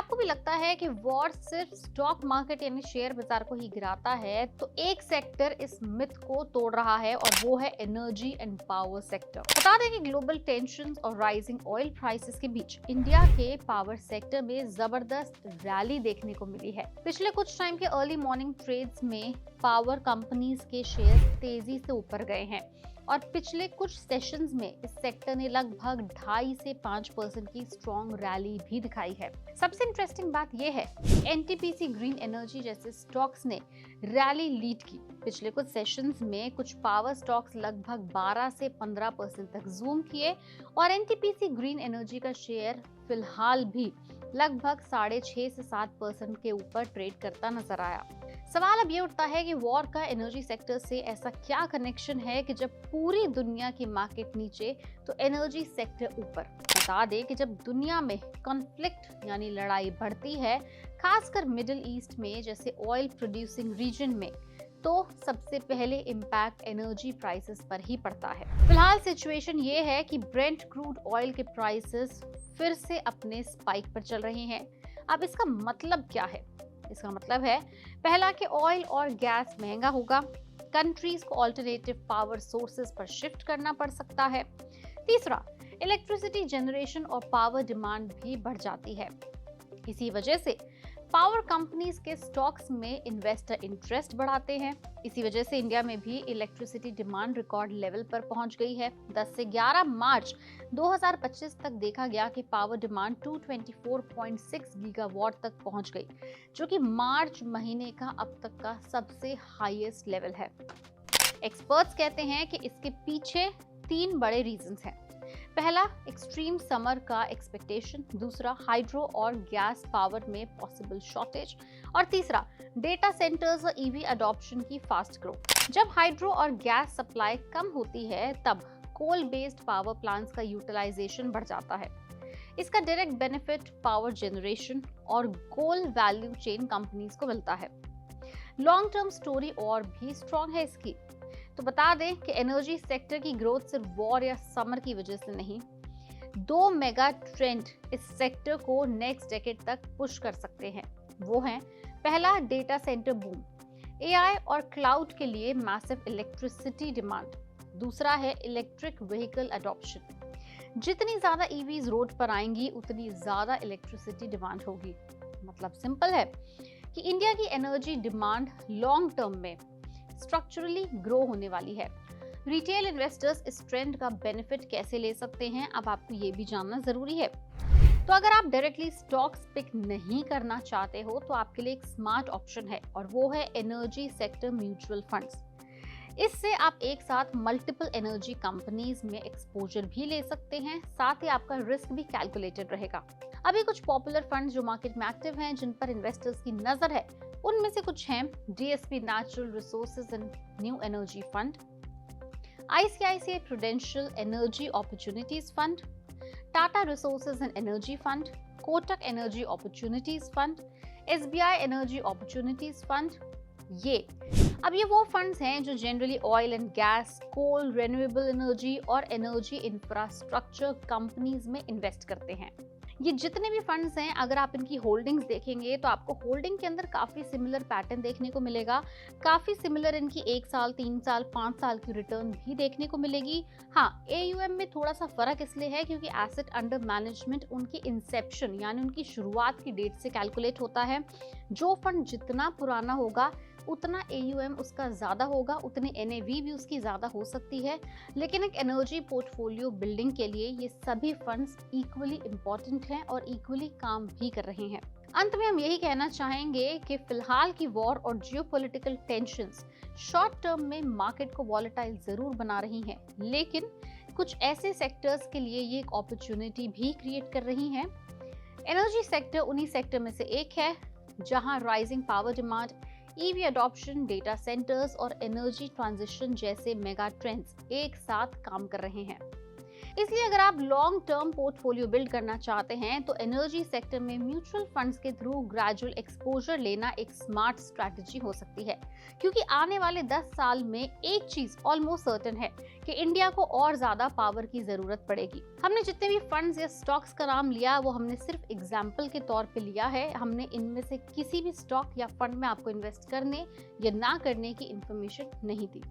आपको भी लगता है कि वॉर सिर्फ स्टॉक मार्केट यानी शेयर बाजार को ही गिराता है, तो एक सेक्टर इस मिथ को तोड़ रहा है और वो है एनर्जी एंड पावर सेक्टर। बता दें कि ग्लोबल टेंशंस और राइजिंग ऑयल प्राइसेस के बीच इंडिया के पावर सेक्टर में जबरदस्त रैली देखने को मिली है। पिछले कुछ टाइम के अर्ली मॉर्निंग ट्रेड्स में पावर कंपनीज के शेयर तेजी से ऊपर गए हैं और पिछले कुछ सेशंस में इस सेक्टर ने लगभग 2.5 से 5% की स्ट्रॉन्ग रैली भी दिखाई है। सबसे इंटरेस्टिंग बात यह है एनटीपीसी ग्रीन एनर्जी जैसे स्टॉक्स ने रैली लीड की। पिछले कुछ सेशंस में कुछ पावर स्टॉक्स लगभग 12 से 15% तक जूम किए और एनटीपीसी ग्रीन एनर्जी का शेयर फिलहाल भी लगभग 6.5 से 7% के ऊपर ट्रेड करता नजर आया। सवाल अब ये उठता है कि वॉर का एनर्जी सेक्टर से ऐसा क्या कनेक्शन है कि जब पूरी दुनिया की मार्केट नीचे तो एनर्जी सेक्टर ऊपर। बता दें कि जब दुनिया में कॉन्फ्लिक्ट यानी लड़ाई बढ़ती है, खासकर मिडिल ईस्ट में जैसे ऑयल प्रोड्यूसिंग रीजन में, तो सबसे पहले इम्पैक्ट एनर्जी प्राइसेस पर ही पड़ता है। फिलहाल सिचुएशन ये है कि ब्रेंट क्रूड ऑयल के प्राइसेस फिर से अपने स्पाइक पर चल रहे हैं। अब इसका मतलब क्या है? इसका मतलब है पहला कि ऑयल और गैस महंगा होगा, कंट्रीज को ऑल्टरनेटिव पावर सोर्सेज पर शिफ्ट करना पड़ सकता है। तीसरा, इलेक्ट्रिसिटी जनरेशन और पावर डिमांड भी बढ़ जाती है। इसी वजह से पावर कंपनीज के स्टॉक्स में इन्वेस्टर इंटरेस्ट बढ़ाते हैं। इसी वजह से इंडिया में भी इलेक्ट्रिसिटी डिमांड रिकॉर्ड लेवल पर पहुंच गई है। 10 से 11 मार्च 2025 तक देखा गया कि पावर डिमांड 224.6 गीगावाट तक पहुंच गई, जो कि मार्च महीने का अब तक का सबसे हाईएस्ट लेवल है। एक्सपर्ट्स कहते हैं कि इसके पीछे 3 बड़े रीजंस हैं। पहला, एक्सट्रीम समर का एक्सपेक्टेशन, दूसरा, हाइड्रो और गैस पावर में पॉसिबल शॉर्टेज और तीसरा, डेटा सेंटर्स और ईवी अडॉप्शन की फास्ट ग्रोथ। जब हाइड्रो और गैस सप्लाई कम होती है तब कोल बेस्ड पावर प्लांट्स का यूटिलाइजेशन बढ़ जाता है। इसका डायरेक्ट बेनिफिट पावर जनरेशन और कोल वैल्यू चेन कंपनीज को मिलता है। लॉन्ग टर्म स्टोरी और भी स्ट्रॉन्ग है इसकी। तो बता दें कि एनर्जी सेक्टर की ग्रोथ सिर्फ वॉर या समर की वजह से नहीं, 2 मेगा ट्रेंड इस सेक्टर को नेक्स्ट डेकेड तक पुश कर सकते हैं। वो हैं, पहला, डेटा सेंटर बूम, एआई और क्लाउड के लिए मैसिव इलेक्ट्रिसिटी डिमांड। दूसरा है इलेक्ट्रिक व्हीकल अडॉप्शन। जितनी ज्यादा ईवीज रोड पर आएंगी उतनी ज्यादा इलेक्ट्रिसिटी डिमांड होगी। मतलब सिंपल है कि इंडिया की एनर्जी डिमांड लॉन्ग टर्म में स्ट्रक्चरली ग्रो होने वाली है। रिटेल इन्वेस्टर्स इस ट्रेंड का बेनिफिट कैसे ले सकते हैं, अब आपको ये भी जानना जरूरी है। तो अगर आप डायरेक्टली स्टॉक्स पिक नहीं करना चाहते हो तो आपके लिए एक स्मार्ट ऑप्शन है और वो है एनर्जी सेक्टर म्यूचुअल फंड्स। इससे आप एक साथ मल्टीपल एनर्जी कंपनीज में एक्सपोजर भी ले सकते हैं, साथ ही आपका रिस्क भी कैलकुलेटेड रहेगा। अभी कुछ पॉपुलर फंड्स जो मार्केट में एक्टिव हैं, जिन पर इन्वेस्टर्स की नजर है, उनमें से कुछ हैं DSP natural resources and new energy fund, ICICI prudential energy opportunities fund, Tata resources and energy fund, Kotak energy opportunities fund, SBI energy opportunities fund. ये वो फंड्स हैं जो generally oil and gas, coal, renewable energy और energy infrastructure companies में invest करते हैं। ये जितने भी फंड्स हैं, अगर आप इनकी होल्डिंग्स देखेंगे तो आपको होल्डिंग के अंदर काफी सिमिलर पैटर्न देखने को मिलेगा। काफी सिमिलर इनकी 1 साल, 3 साल, 5 साल की रिटर्न भी देखने को मिलेगी। हाँ, एयूएम में थोड़ा सा फर्क इसलिए है क्योंकि एसेट अंडर मैनेजमेंट उनकी इंसेप्शन यानी उनकी शुरुआत की डेट से कैलकुलेट होता है। जो फंड जितना पुराना होगा उतना एयूएम उसका ज्यादा होगा, उतनी एनएवी भी उसकी ज्यादा हो सकती है। लेकिन एक एनर्जी पोर्टफोलियो बिल्डिंग के लिए ये सभी फंड्स इक्वली इंपॉर्टेंट हैं और इक्वली काम भी कर रहे हैं। अंत में हम यही कहना चाहेंगे कि फिलहाल की वॉर और जियोपॉलिटिकल टेंशंस शॉर्ट टर्म में मार्केट को वॉलेटाइल जरूर बना रही हैं, लेकिन कुछ ऐसे सेक्टर्स के लिए ये एक अपॉर्चुनिटी भी क्रिएट कर रही हैं। एनर्जी सेक्टर उन्हीं सेक्टर में से एक है जहां rising power demand, EV adoption, data centres और एनर्जी ट्रांजिशन जैसे मेगा ट्रेंड्स एक साथ काम कर रहे हैं। इसलिए अगर आप लॉन्ग टर्म पोर्टफोलियो बिल्ड करना चाहते हैं तो एनर्जी सेक्टर में म्यूचुअल फंड्स के थ्रू ग्रेजुअल एक्सपोजर लेना एक स्मार्ट स्ट्रैटेजी हो सकती है, क्योंकि आने वाले 10 साल में एक चीज ऑलमोस्ट सर्टेन है कि इंडिया को और ज्यादा पावर की जरूरत पड़ेगी। हमने जितने भी फंड्स या स्टॉक्स का नाम लिया वो हमने सिर्फ एग्जाम्पल के तौर पे लिया है। हमने इनमें से किसी भी स्टॉक या फंड में आपको इन्वेस्ट करने या ना करने की इंफॉर्मेशन नहीं दी।